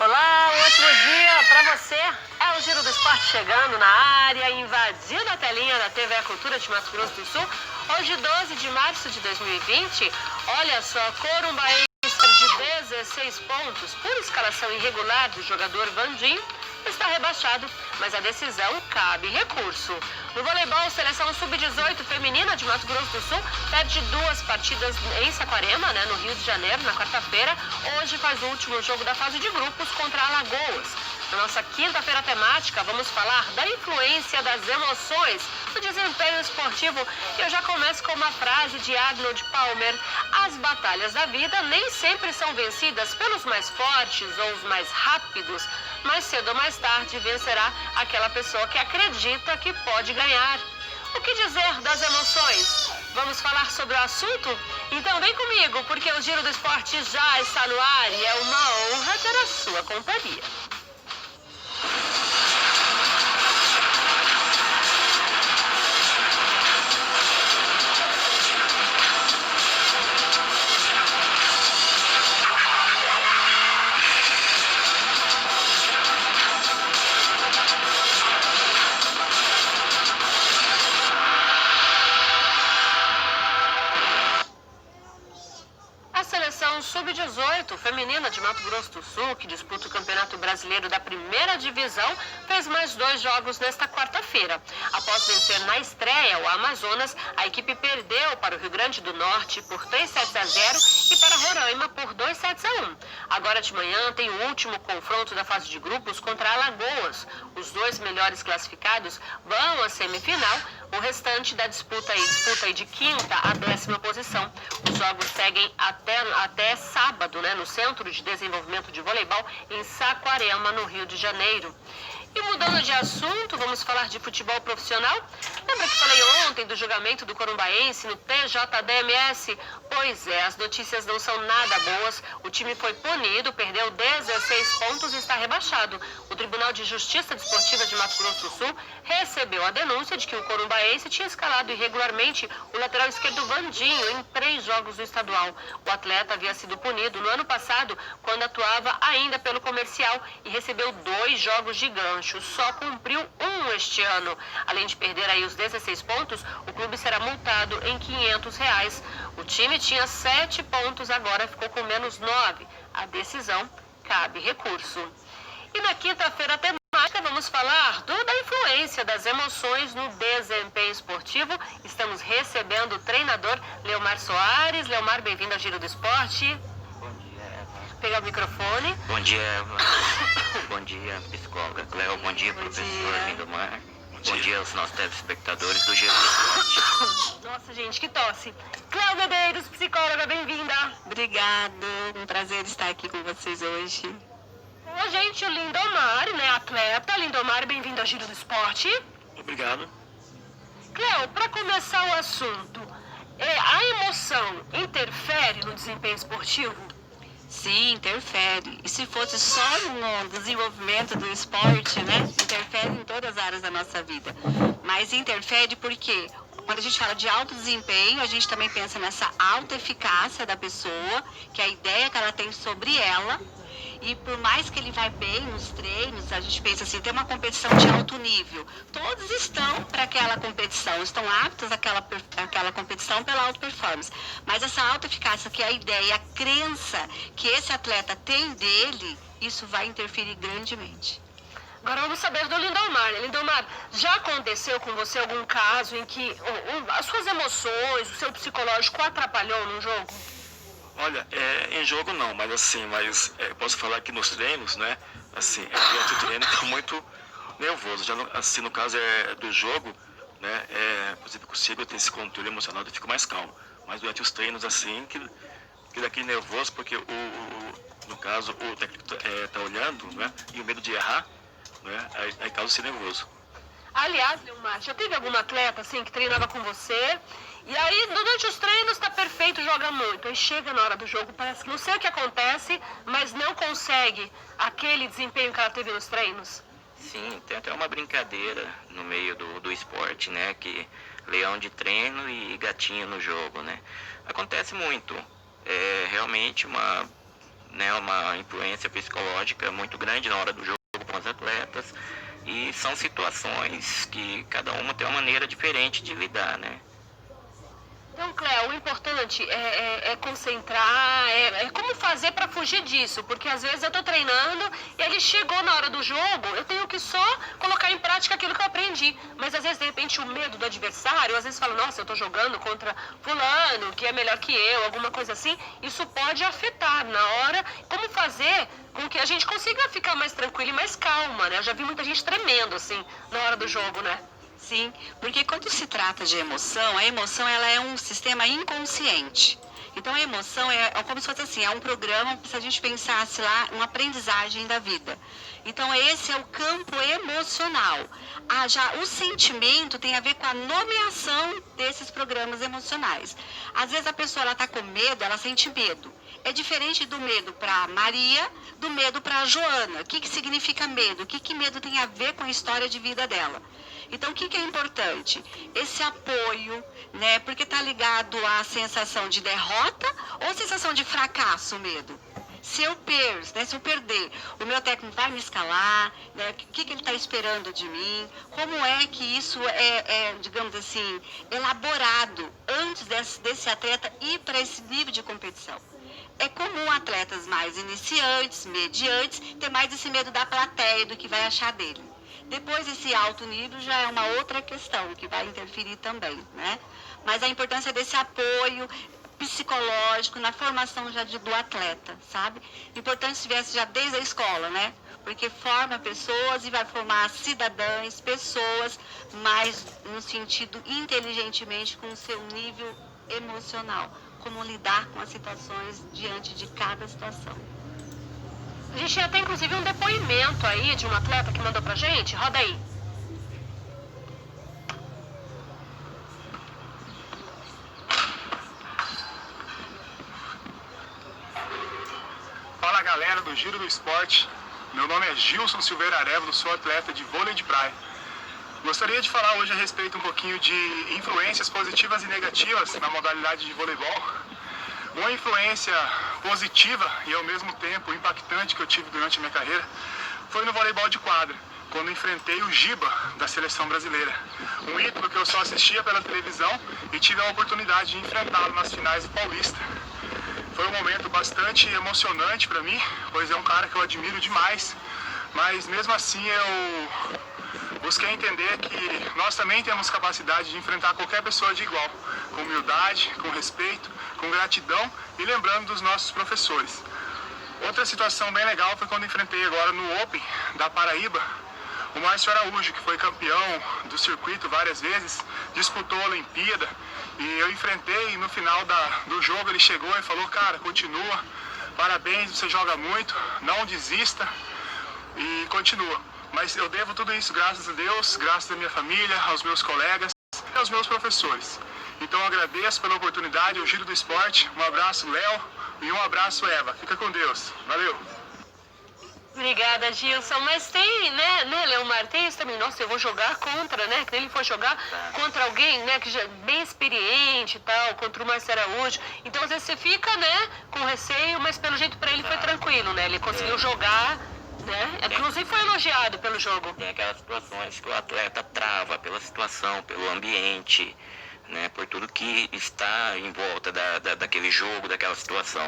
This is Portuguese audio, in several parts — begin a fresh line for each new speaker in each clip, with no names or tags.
Olá, um ótimo dia para você. É o Giro do Esporte chegando na área, invadindo a telinha da TV Cultura de Mato Grosso do Sul. Hoje, 12 de março de 2020. Olha só, Corumbaense de 16 pontos, por escalação irregular do jogador Vandinho, está rebaixado, mas a decisão cabe recurso. No voleibol, seleção sub-18 feminina de Mato Grosso do Sul perde 2 partidas em Saquarema, no Rio de Janeiro, na quarta-feira. Hoje faz o último jogo da fase de grupos contra Alagoas. Na nossa quinta-feira temática, vamos falar da influência das emoções no desempenho esportivo. E eu já começo com uma frase de Arnold Palmer: as batalhas da vida nem sempre são vencidas pelos mais fortes ou os mais rápidos. Mais cedo ou mais tarde vencerá aquela pessoa que acredita que pode ganhar. O que dizer das emoções? Vamos falar sobre o assunto? Então vem comigo, porque o Giro do Esporte já está no ar e é uma honra ter a sua companhia. Sub-18 feminina de Mato Grosso do Sul, que disputa o Campeonato Brasileiro da Primeira Divisão, fez mais 2 jogos nesta quarta-feira. Após vencer na estreia o Amazonas, a equipe perdeu para o Rio Grande do Norte por 3-0 e para Roraima por 2-1. Agora de manhã tem o último confronto da fase de grupos contra Alagoas. Os 2 melhores classificados vão à semifinal. O restante da disputa aí de quinta a 10ª posição. Os jogos seguem até sábado, no Centro de Desenvolvimento de Voleibol, em Saquarema, no Rio de Janeiro. E mudando de assunto, vamos falar de futebol profissional? Lembra que falei ontem do julgamento do Corumbaense no TJDMS? Pois é, as notícias não são nada boas. O time foi punido, perdeu 16 pontos e está rebaixado. O Tribunal de Justiça Desportiva de Mato Grosso do Sul recebeu a denúncia de que o Corumbaense tinha escalado irregularmente o lateral esquerdo Vandinho em 3 jogos do estadual. O atleta havia sido punido no ano passado, quando atuava ainda pelo Comercial, e recebeu 2 jogos de gancho. Só cumpriu 1 este ano. Além de perder aí os 16 pontos, o clube será multado em R$ 500. O time tinha 7 pontos, agora ficou com menos 9. A decisão cabe recurso. E na quinta-feira temática vamos falar da influência das emoções no desempenho esportivo. Estamos recebendo o treinador Leomar Soares. Leomar, bem-vindo ao Giro do Esporte.
Bom dia, Eva.
Pegar o microfone.
Bom dia, Eva. Bom dia, psicóloga Cleo. Bom dia, professor Lindomar. Bom dia aos nossos telespectadores do Giro do Esporte.
Nossa, gente, que tosse. Cleo Medeiros, psicóloga, bem-vinda.
Obrigado, um prazer estar aqui com vocês hoje.
Com a gente, o Lindomar, atleta. Lindomar, bem-vindo ao Giro do Esporte.
Obrigado.
Cleo, para começar o assunto, a emoção interfere no desempenho esportivo?
Sim, interfere. E se fosse só no desenvolvimento do esporte, interfere em todas as áreas da nossa vida. Mas interfere porque quando a gente fala de alto desempenho, a gente também pensa nessa alta eficácia da pessoa, que é a ideia que ela tem sobre ela. E por mais que ele vai bem nos treinos, a gente pensa assim, tem uma competição de alto nível. Todos estão para aquela competição, estão aptos àquela competição pela alta performance. Mas essa alta eficácia, que é a ideia, a crença que esse atleta tem dele, isso vai interferir grandemente.
Agora vamos saber do Lindomar. Lindomar, já aconteceu com você algum caso em que as suas emoções, o seu psicológico atrapalhou no jogo?
Olha, em jogo não, mas eu posso falar que nos treinos, durante o treino eu tô muito nervoso. Já no caso do jogo, por exemplo, consigo ter esse controle emocional, eu fico mais calmo. Mas durante os treinos, que daquele nervoso, porque no caso o técnico tá olhando, e o medo de errar, aí causa esse nervoso.
Aliás, Leomar, já teve algum atleta que treinava com você? E aí, durante os treinos, tá perfeito, joga muito. Aí chega na hora do jogo, parece que não sei o que acontece, mas não consegue aquele desempenho que ela teve nos treinos.
Sim, tem até uma brincadeira no meio do esporte, que leão de treino e gatinho no jogo, Acontece muito. É realmente né, uma influência psicológica muito grande na hora do jogo com os atletas, e são situações que cada uma tem uma maneira diferente de lidar, né?
Então, Cléo, o importante é concentrar, como fazer para fugir disso, porque às vezes eu estou treinando e ele chegou na hora do jogo, eu tenho que só colocar em prática aquilo que eu aprendi, mas às vezes, de repente, o medo do adversário, às vezes fala, nossa, eu estou jogando contra fulano, que é melhor que eu, alguma coisa assim, isso pode afetar na hora, como fazer com que a gente consiga ficar mais tranquila e mais calma, né? Eu já vi muita gente tremendo, assim, na hora do jogo, né?
Sim, porque quando se trata de emoção, a emoção ela é um sistema inconsciente. Então a emoção é como se fosse assim, é um programa, se a gente pensasse lá, uma aprendizagem da vida. Então esse é o campo emocional. Já o sentimento tem a ver com a nomeação desses programas emocionais. Às vezes a pessoa está com medo, ela sente medo. É diferente do medo para Maria, do medo para Joana. O que significa medo? O que medo tem a ver com a história de vida dela? Então, o que é importante? Esse apoio, né? Porque está ligado à sensação de derrota ou sensação de fracasso, medo? Se eu perder, o meu técnico vai me escalar, né? O que ele está esperando de mim? Como é que isso digamos assim, elaborado antes desse atleta ir para esse nível de competição? É comum atletas mais iniciantes, mediantes, ter mais esse medo da plateia, do que vai achar dele. Depois, esse alto nível já é uma outra questão, que vai interferir também, né? Mas a importância desse apoio psicológico na formação já do atleta, sabe? Importante se tivesse já desde a escola, né? Porque forma pessoas e vai formar cidadãos, pessoas, mas no sentido inteligentemente com o seu nível emocional. Como lidar com as situações diante de cada situação.
A gente já tem, inclusive, um depoimento aí de um atleta que mandou pra gente. Roda aí.
Fala, galera do Giro do Esporte. Meu nome é Gilson Silveira Arevalo, sou atleta de vôlei de praia. Gostaria de falar hoje a respeito um pouquinho de influências positivas e negativas na modalidade de voleibol. Uma influência positiva e ao mesmo tempo impactante que eu tive durante a minha carreira foi no voleibol de quadra, quando enfrentei o Giba da seleção brasileira. Um ídolo que eu só assistia pela televisão e tive a oportunidade de enfrentá-lo nas finais do Paulista. Foi um momento bastante emocionante para mim, pois é um cara que eu admiro demais, mas mesmo assim eu busquei entender que nós também temos capacidade de enfrentar qualquer pessoa de igual, com humildade, com respeito, com gratidão e lembrando dos nossos professores. Outra situação bem legal foi quando enfrentei agora no Open da Paraíba o Márcio Araújo, que foi campeão do circuito várias vezes, disputou a Olimpíada, e eu enfrentei e no final do jogo ele chegou e falou, cara, continua, parabéns, você joga muito, não desista e continua. Mas eu devo tudo isso graças a Deus, graças à minha família, aos meus colegas e aos meus professores. Então eu agradeço pela oportunidade, o Giro do Esporte. Um abraço, Léo, e um abraço, Eva. Fica com Deus. Valeu!
Obrigada, Gilson. Mas tem, né, Leomar, tem isso também. Nossa, eu vou jogar contra, né? Que ele foi jogar contra alguém, né, que já é bem experiente e tal, contra o Marcelo Araújo. Então, às vezes você fica, né, com receio, mas pelo jeito pra ele foi tranquilo, né? Ele conseguiu jogar, né? Inclusive foi elogiado pelo jogo.
Tem aquelas situações que o atleta trava pela situação, pelo ambiente, né, por tudo que está em volta daquele jogo, daquela situação.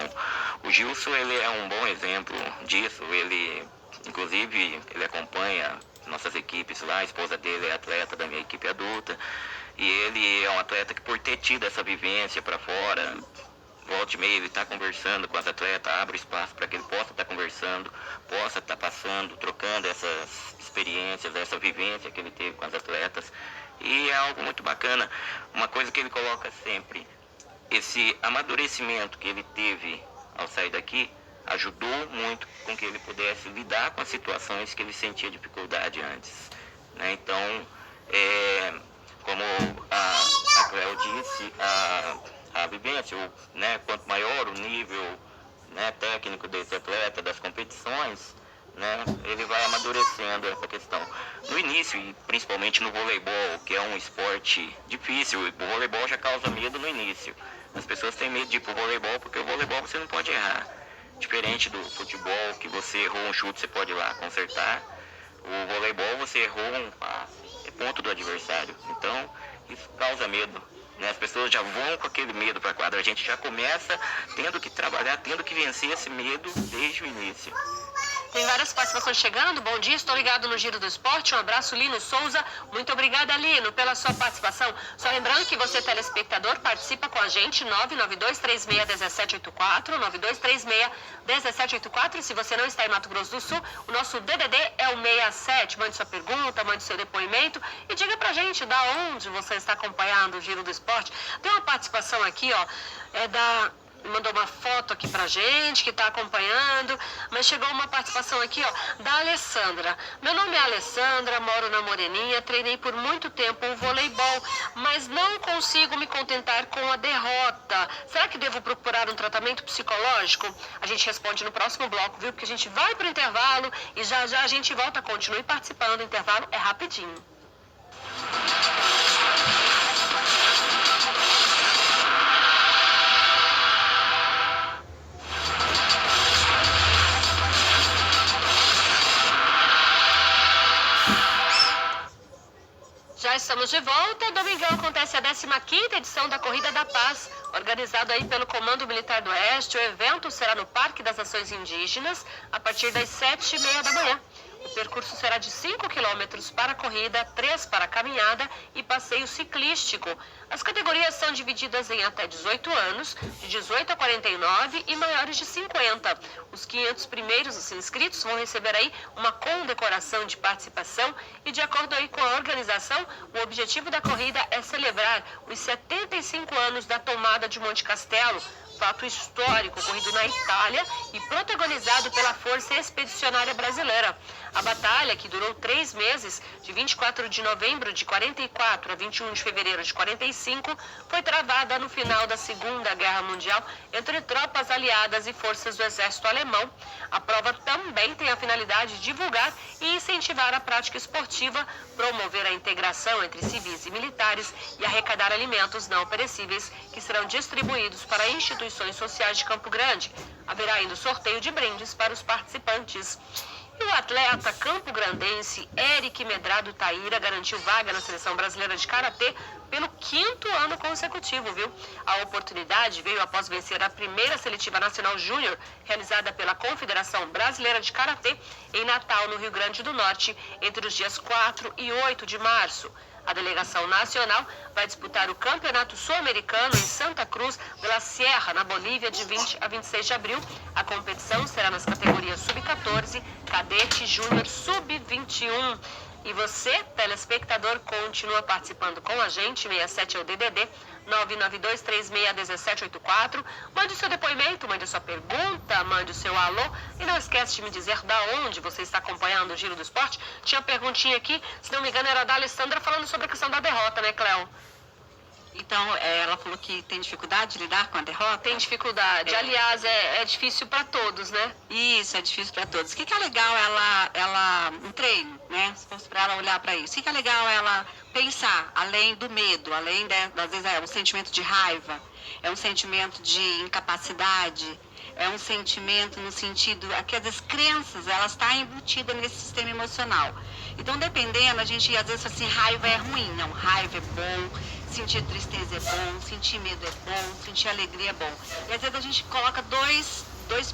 O Gilson, ele é um bom exemplo disso. Ele, inclusive, ele acompanha nossas equipes lá, a esposa dele é atleta da minha equipe adulta, e ele é um atleta que, por ter tido essa vivência para fora, volta e meia ele está conversando com as atletas, abre espaço para que ele possa estar conversando, possa estar passando, trocando essas experiências, essa vivência que ele teve com as atletas. E é algo muito bacana. Uma coisa que ele coloca sempre, esse amadurecimento que ele teve ao sair daqui, ajudou muito com que ele pudesse lidar com as situações que ele sentia dificuldade antes, né? Então, como a Cléo disse, a vivência, né, quanto maior o nível, né, técnico desse atleta, das competições, né, ele vai amadurecendo essa questão. No início, e principalmente no voleibol, que é um esporte difícil, o voleibol já causa medo no início. As pessoas têm medo de ir pro voleibol porque o voleibol você não pode errar. Diferente do futebol, que você errou um chute, você pode ir lá consertar. O voleibol, você errou um passe, é ponto do adversário. Então, isso causa medo. Né? As pessoas já vão com aquele medo para a quadra. A gente já começa tendo que trabalhar, tendo que vencer esse medo desde o início.
Tem várias participações chegando. Bom dia, estou ligado no Giro do Esporte. Um abraço, Lino Souza. Muito obrigada, Lino, pela sua participação. Só lembrando que você, telespectador, participa com a gente, 992361784, 92361784. E se você não está em Mato Grosso do Sul, o nosso DDD é o 67. Mande sua pergunta, mande seu depoimento e diga pra gente da onde você está acompanhando o Giro do Esporte. Tem uma participação aqui, ó, mandou uma foto aqui pra gente, que está acompanhando, mas chegou uma participação aqui, ó, da Alessandra. Meu nome é Alessandra, moro na Moreninha, treinei por muito tempo o voleibol, mas não consigo me contentar com a derrota. Será que devo procurar um tratamento psicológico? A gente responde no próximo bloco, viu? Porque a gente vai pro intervalo e já já a gente volta. Continue participando, o intervalo é rapidinho. Já estamos de volta. Domingão acontece a 15ª edição da Corrida da Paz, organizado aí pelo Comando Militar do Oeste. O evento será no Parque das Nações Indígenas a partir das 7h30 da manhã. O percurso será de 5 quilômetros para corrida, 3 para caminhada e passeio ciclístico. As categorias são divididas em até 18 anos, de 18 a 49 e maiores de 50. Os 500 primeiros inscritos vão receber aí uma condecoração de participação e, de acordo aí com a organização, o objetivo da corrida é celebrar os 75 anos da tomada de Monte Castelo, fato histórico ocorrido na Itália e protagonizado pela Força Expedicionária Brasileira. A batalha, que durou 3 meses, de 24 de novembro de 44 a 21 de fevereiro de 45, foi travada no final da Segunda Guerra Mundial entre tropas aliadas e forças do exército alemão. A prova também tem a finalidade de divulgar e incentivar a prática esportiva, promover a integração entre civis e militares e arrecadar alimentos não perecíveis que serão distribuídos para instituições sociais de Campo Grande. Haverá ainda o sorteio de brindes para os participantes. E o atleta campograndense Eric Medrado Taíra garantiu vaga na Seleção Brasileira de Karatê pelo 5º ano consecutivo, viu? A oportunidade veio após vencer a primeira seletiva nacional júnior, realizada pela Confederação Brasileira de Karatê, em Natal, no Rio Grande do Norte, entre os dias 4 e 8 de março. A delegação nacional vai disputar o Campeonato Sul-Americano em Santa Cruz de la Sierra, na Bolívia, de 20 a 26 de abril. A competição será nas categorias Sub-14, Cadete, Júnior, Sub-21. E você, telespectador, continua participando com a gente. 67 é o DDD, 992361784. Mande o seu depoimento, mande a sua pergunta, mande o seu alô. E não esquece de me dizer da onde você está acompanhando o Giro do Esporte. Tinha uma perguntinha aqui, se não me engano era da Alessandra, falando sobre a questão da derrota, né, Cléo?
Então, ela falou que tem dificuldade de lidar com a derrota?
Tem dificuldade. Aliás, é difícil para todos, né?
Isso, é difícil para todos. O que é legal um treino, né? Se fosse para ela olhar para isso. O que é legal ela pensar, além do medo, além, às vezes, um sentimento de raiva, é um sentimento de incapacidade, é um sentimento no sentido que às vezes crenças, elas estão embutidas nesse sistema emocional. Então, dependendo, a gente às vezes fala assim, raiva é ruim. Não, raiva é bom, sentir tristeza é bom, sentir medo é bom, sentir alegria é bom. E às vezes a gente coloca dois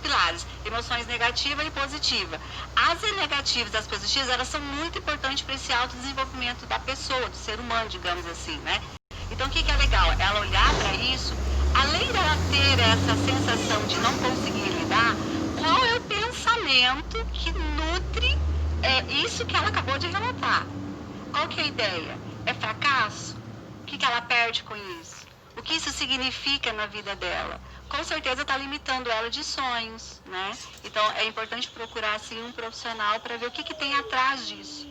pilares, emoções negativa e positiva. As negativas e as positivas, elas são muito importantes para esse autodesenvolvimento da pessoa, do ser humano, digamos assim, né? Então, o que é legal? Ela olhar para isso, além dela ter essa sensação de não conseguir lidar, qual é o pensamento que nutre isso que ela acabou de relatar? Qual que é a ideia? É fracasso? O que ela perde com isso? O que isso significa na vida dela? Com certeza está limitando ela de sonhos, né? Então, é importante procurar, assim, um profissional para ver o que tem atrás disso.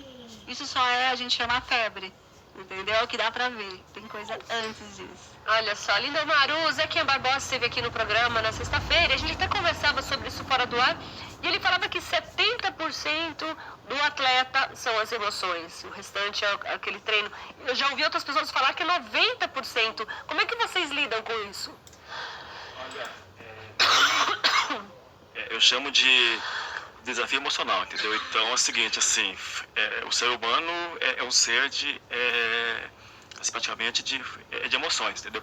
Isso só a gente chama febre, entendeu? Que dá para ver. Tem coisa antes disso.
Olha só, Lindomar, o Zequinha Barbosa esteve aqui no programa na sexta-feira. A gente até conversava sobre isso fora do ar. E ele falava que 70% do atleta são as emoções. O restante é aquele treino. Eu já ouvi outras pessoas falar que é 90%. Como é que vocês lidam com isso?
Olha, eu chamo de desafio emocional, entendeu? Então é o seguinte, assim, o ser humano é um ser assim, praticamente de emoções, entendeu?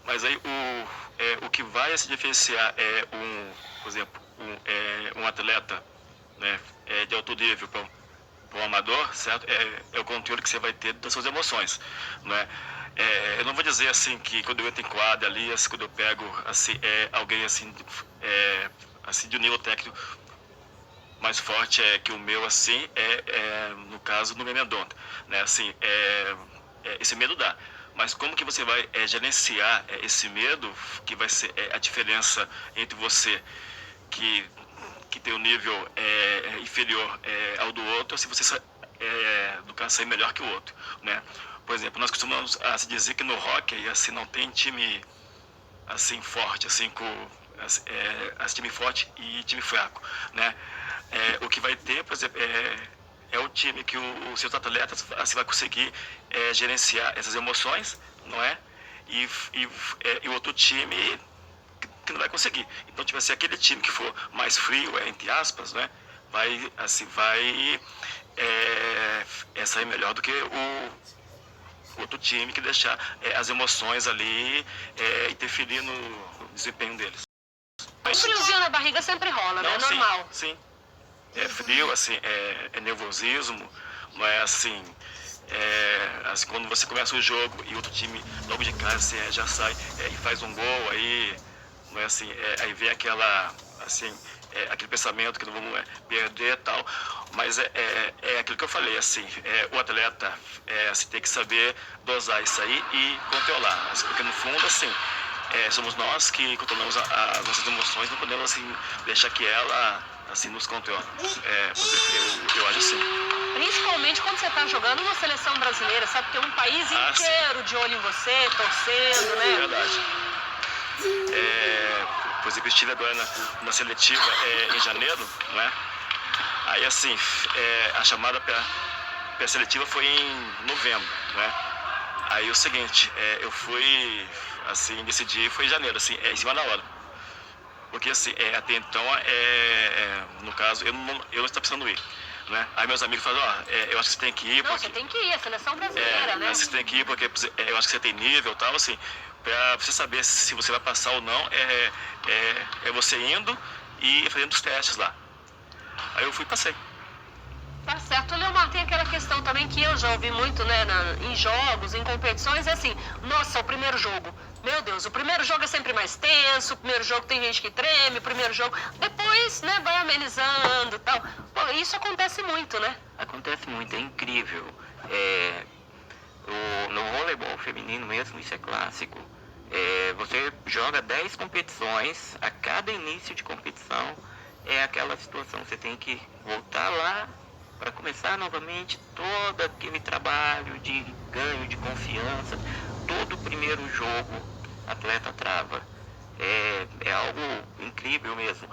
Mas aí o que vai se diferenciar por exemplo, um atleta, né, de alto nível para um amador, certo? É o controle que você vai ter das suas emoções, né? Eu não vou dizer assim que quando eu entro em quadra ali, assim, quando eu pego assim, alguém assim, assim de um nível técnico mais forte que o meu, assim, no caso, no Mendonça, né? Assim, esse medo dá. Mas como que você vai gerenciar esse medo, que vai ser a diferença entre você que tem um nível inferior ao do outro, se você no caso sair melhor que o outro, né? Por exemplo, nós costumamos se dizer que no hockey assim não tem time assim forte, assim com time forte e time fraco, né? O que vai ter, por exemplo, é o time que os seus atletas assim vai conseguir gerenciar essas emoções, não é? E o outro time que não vai conseguir. Então, tipo assim, aquele time que for mais frio, entre aspas, né, vai sair melhor do que o outro time que deixar as emoções ali interferir no desempenho deles.
Um friozinho na barriga sempre rola, né? É normal.
Sim. É frio, assim, é nervosismo, não é assim, assim, quando você começa o jogo e outro time logo de cara assim, já sai e faz um gol, aí não é assim, aí vem aquela, assim, aquele pensamento que não vamos perder e tal, mas é aquilo que eu falei, assim, o atleta assim, tem que saber dosar isso aí e controlar, assim, porque no fundo, assim, somos nós que controlamos as nossas emoções, não podemos assim, deixar que ela assim, nos controle. Eu acho assim.
Principalmente quando você está jogando na seleção brasileira, sabe? Tem um país inteiro de olho em você, torcendo, né?
É verdade. Por exemplo, eu estive agora na seletiva em janeiro, né? Aí, assim, a chamada para a seletiva foi em novembro, né? Aí, o seguinte, eu fui, assim, decidi, foi em janeiro, assim, em cima da hora. Porque, assim, até então, no caso, eu não estava precisando ir, né? Aí meus amigos falaram, eu acho que você tem que ir.
Não, você tem que ir, a seleção brasileira, né?
Você tem que ir porque eu acho que você tem nível e tal, assim, pra você saber se você vai passar ou não, é você indo e fazendo os testes lá. Aí eu fui e passei.
Tá certo. Leomar, tem aquela questão também que eu já ouvi muito, né, em jogos, em competições, é assim, nossa, o primeiro jogo, meu Deus, o primeiro jogo é sempre mais tenso, o primeiro jogo tem gente que treme, o primeiro jogo, depois, né, vai amenizando e tal. Pô, isso acontece muito, né?
Acontece muito, é incrível. No voleibol feminino mesmo, isso é clássico. Você joga 10 competições, a cada início de competição é aquela situação, você tem que voltar lá para começar novamente todo aquele trabalho de ganho de confiança. Todo primeiro jogo, atleta trava. É algo incrível mesmo.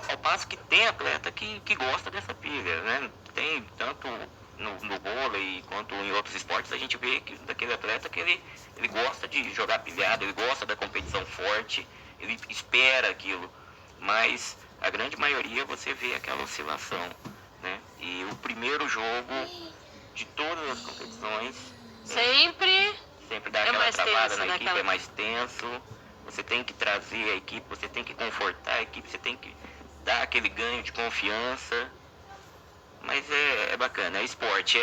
Ao passo que tem atleta que gosta dessa pilha, né? Tem tanto no vôlei quanto em outros esportes, a gente vê que daquele atleta que ele gosta de jogar pilhado, ele gosta da competição forte, ele espera aquilo. Mas a grande maioria você vê aquela oscilação, né? E o primeiro jogo de todas as competições
sempre
dá aquela travada
tenso,
na equipe, é mais tenso. Você tem que trazer a equipe, você tem que confortar a equipe, você tem que dar aquele ganho de confiança. Mas é bacana, é esporte,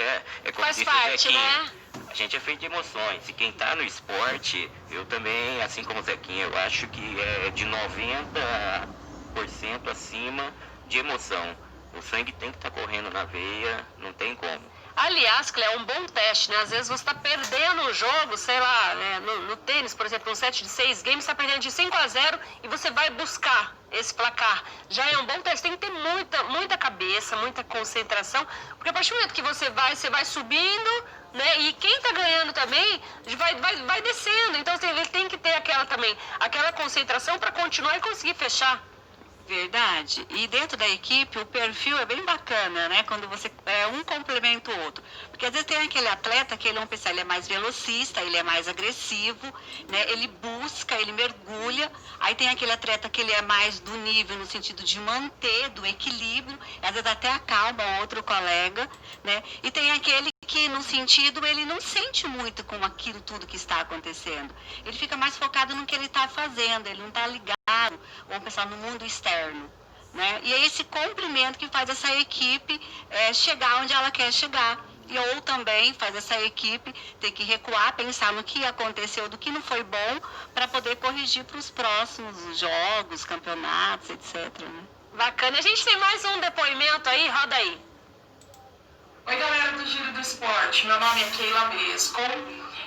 como
faz
disse o
parte,
Zequinha,
né?
a gente é feito de emoções. E quem tá no esporte, eu também, assim como o Zequinha, eu acho que é de 90% acima de emoção. O sangue tem que estar correndo na veia, não tem como.
Aliás, Cléo, é um bom teste, né? Às vezes você está perdendo o jogo, sei lá, no tênis, por exemplo, um set de 6 games, você está perdendo de 5-0 e você vai buscar esse placar. Já é um bom teste, tem que ter muita cabeça, muita concentração, porque a partir do momento que você vai subindo, né? E quem está ganhando também vai descendo. Então ele tem que ter aquela concentração para continuar e conseguir fechar.
Verdade. E dentro da equipe o perfil é bem bacana, né? Quando você um complementa o outro. Porque às vezes tem aquele atleta que vamos pensar, ele é mais velocista, ele é mais agressivo, né? Ele busca, ele mergulha. Aí tem aquele atleta que ele é mais do nível no sentido de manter, do equilíbrio, às vezes até acalma outro colega, né? E tem aquele que no sentido ele não sente muito com aquilo tudo que está acontecendo. Ele fica mais focado no que ele está fazendo, ele não está ligado, vamos pensar no mundo externo, né? E é esse complemento que faz essa equipe chegar onde ela quer chegar. E ou também faz essa equipe ter que recuar, pensar no que aconteceu, do que não foi bom, para poder corrigir para os próximos jogos, campeonatos, etc. Né?
Bacana. A gente tem mais um depoimento aí, roda aí.
Oi, galera do Giro do Esporte, meu nome é Keila Bresco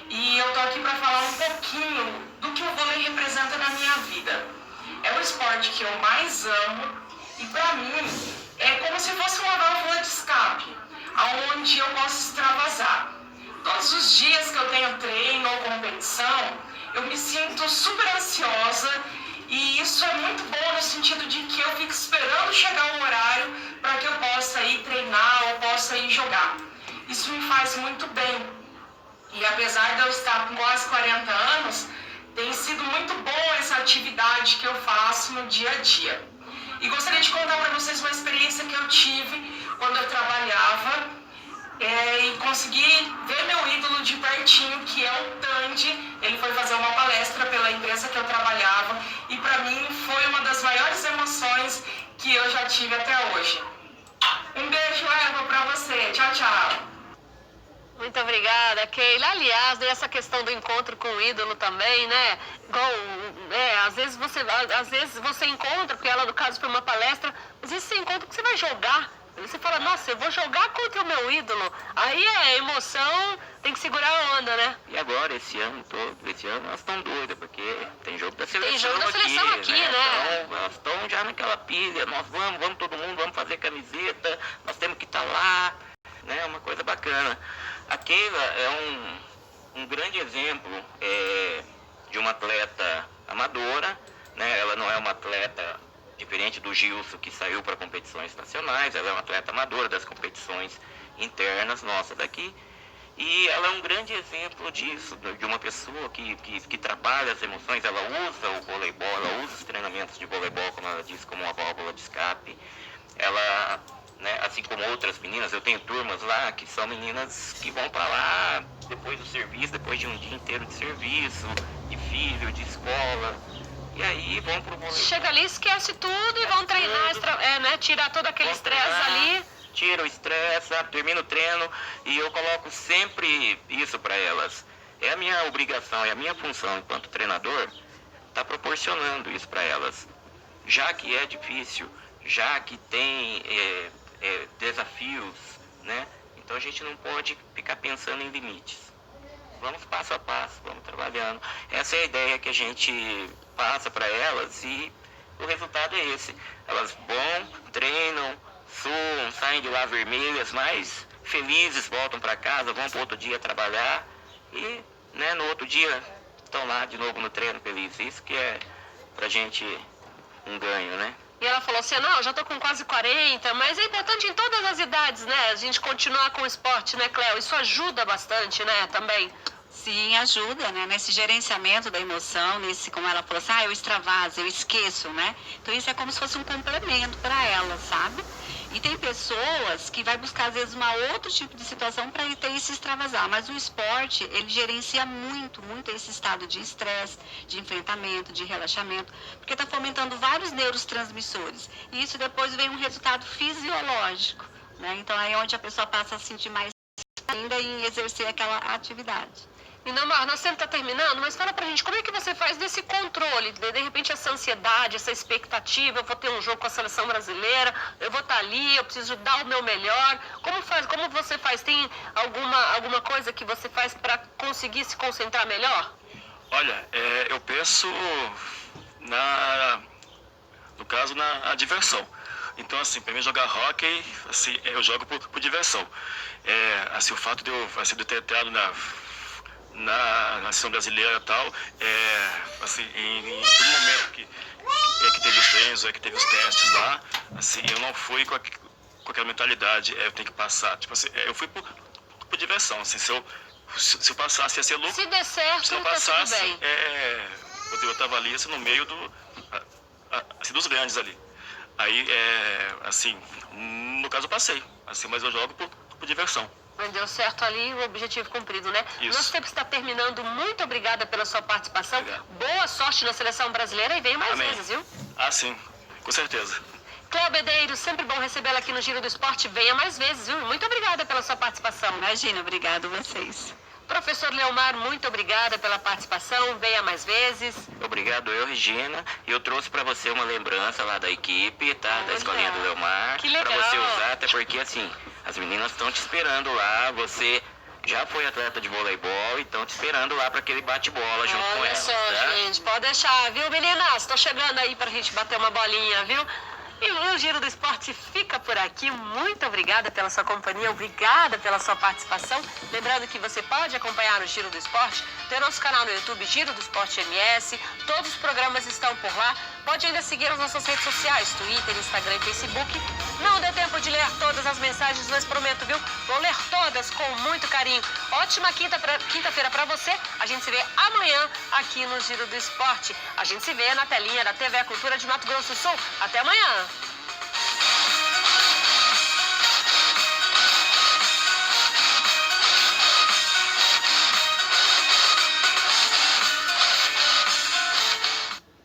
e eu tô aqui para falar um pouquinho do que o vôlei representa na minha vida. É o esporte que eu mais amo e para mim é como se fosse uma válvula de escape, aonde eu posso extravasar. Todos os dias que eu tenho treino ou competição, eu me sinto super ansiosa e isso é muito bom no sentido de que eu fico esperando chegar o horário para que eu possa ir treinar ou possa ir jogar. Isso me faz muito bem. E apesar de eu estar com quase 40 anos, tem sido muito bom essa atividade que eu faço no dia a dia. E gostaria de contar para vocês uma experiência que eu tive quando eu trabalhava e consegui ver meu ídolo de pertinho, que é o Tandy. Ele foi fazer uma palestra pela empresa que eu trabalhava e para mim foi uma das maiores emoções que eu já tive até hoje. Um beijo, Eva, pra você. Tchau, tchau.
Muito obrigada, Keila. Aliás, essa questão do encontro com o ídolo também, né? Igual, às vezes você encontra, porque ela, no caso, foi uma palestra, às vezes você encontra que você vai jogar. Aí você fala, nossa, eu vou jogar contra o meu ídolo. Aí é emoção, tem que segurar a onda, né?
E agora, esse ano elas estão doidas, porque tem jogo da seleção,
aqui, né?
Então, elas estão já naquela pilha, nós vamos todo mundo, vamos fazer camiseta, nós temos que estar lá, né? Uma coisa bacana. A Keila é um grande exemplo de uma atleta amadora, né? Ela não é uma atleta diferente do Gilson, que saiu para competições nacionais, ela é uma atleta amadora das competições internas nossas daqui. E ela é um grande exemplo disso, de uma pessoa que trabalha as emoções. Ela usa o voleibol, ela usa os treinamentos de voleibol, como ela disse, como uma válvula de escape. Ela, né, assim como outras meninas, eu tenho turmas lá que são meninas que vão para lá depois do serviço, depois de um dia inteiro de serviço, de filho, de escola. E aí vão pro voleibol.
Chega ali, esquece tudo e vão treinar, né? Tirar todo aquele estresse ali.
Tira o estresse, termina o treino e eu coloco sempre isso para elas. É a minha obrigação, é a minha função enquanto treinador, tá proporcionando isso para elas. Já que é difícil, já que tem desafios, né? Então a gente não pode ficar pensando em limites. Vamos passo a passo, vamos trabalhando. Essa é a ideia que a gente passa para elas e o resultado é esse. Elas vão, treinam, suam, saem de lá vermelhas, mas felizes, voltam para casa, vão para outro dia trabalhar e, né, no outro dia estão lá de novo no treino felizes. Isso que é pra gente um ganho, né?
E ela falou assim, não, eu já tô com quase 40, mas é importante em todas as idades, né? A gente continuar com o esporte, né, Cléo? Isso ajuda bastante, né, também.
Sim, ajuda, né? Nesse gerenciamento da emoção, como ela falou assim, eu extravaso, eu esqueço, né? Então isso é como se fosse um complemento para ela, sabe? E tem pessoas que vai buscar, às vezes, outro tipo de situação para ter esse extravasar. Mas o esporte, ele gerencia muito esse estado de estresse, de enfrentamento, de relaxamento, porque está fomentando vários neurotransmissores. E isso depois vem um resultado fisiológico, né? Então aí é onde a pessoa passa a sentir mais ainda em exercer aquela atividade.
E Namar, nós temos que estar terminando, mas fala pra gente, como é que você faz desse controle, de repente essa ansiedade, essa expectativa, eu vou ter um jogo com a seleção brasileira, eu vou estar ali, eu preciso dar o meu melhor, como você faz? Tem alguma coisa que você faz para conseguir se concentrar melhor?
Olha, eu penso no caso, na diversão. Então, assim, para mim jogar hóquei, assim, eu jogo por diversão. Assim, o fato de eu ter entrado na seleção brasileira e tal, assim, em todo momento que teve os treinos, que teve os testes lá, assim, eu não fui com aquela mentalidade, eu tenho que passar, tipo assim, eu fui por diversão, assim, se eu passasse ia ser lucro,
Se der certo,
se não
tá
passasse,
tudo bem.
eu tava ali, assim, no meio assim, dos grandes ali. Aí, assim, no caso eu passei, assim, mas eu jogo por diversão.
Mas deu certo ali, o objetivo cumprido, né?
Isso.
Nosso tempo está terminando. Muito obrigada pela sua participação.
Obrigado.
Boa sorte na seleção brasileira e venha mais
Amém.
vezes, viu?
Ah, sim, com certeza.
Cléo Bedeiro, sempre bom recebê-la aqui no Giro do Esporte. Venha mais vezes, viu? Muito obrigada pela sua participação.
Imagina, obrigado a vocês.
Professor Leomar, muito obrigada pela participação. Venha mais vezes.
Obrigado, eu, Regina. E eu trouxe pra você uma lembrança lá da equipe, tá? Da
Olha,
escolinha do Leomar.
que legal.
Pra você usar, até porque, assim, as meninas estão te esperando lá. Você já foi atleta de voleibol e estão te esperando lá pra aquele bate-bola junto com
Olha
elas,
só,
tá?
gente, pode deixar, viu, meninas? Tô chegando aí pra gente bater uma bolinha, viu? E o Giro do Esporte fica por aqui. Muito obrigada pela sua companhia, obrigada pela sua participação. Lembrando que você pode acompanhar o Giro do Esporte, tem nosso canal no YouTube, Giro do Esporte MS. Todos os programas estão por lá. Pode ainda seguir as nossas redes sociais, Twitter, Instagram e Facebook. Não deu tempo de ler todas as mensagens, mas prometo, viu? Vou ler todas com muito carinho. Ótima quinta-feira pra você. A gente se vê amanhã aqui no Giro do Esporte. A gente se vê na telinha da TV Cultura de Mato Grosso do Sul. Até amanhã!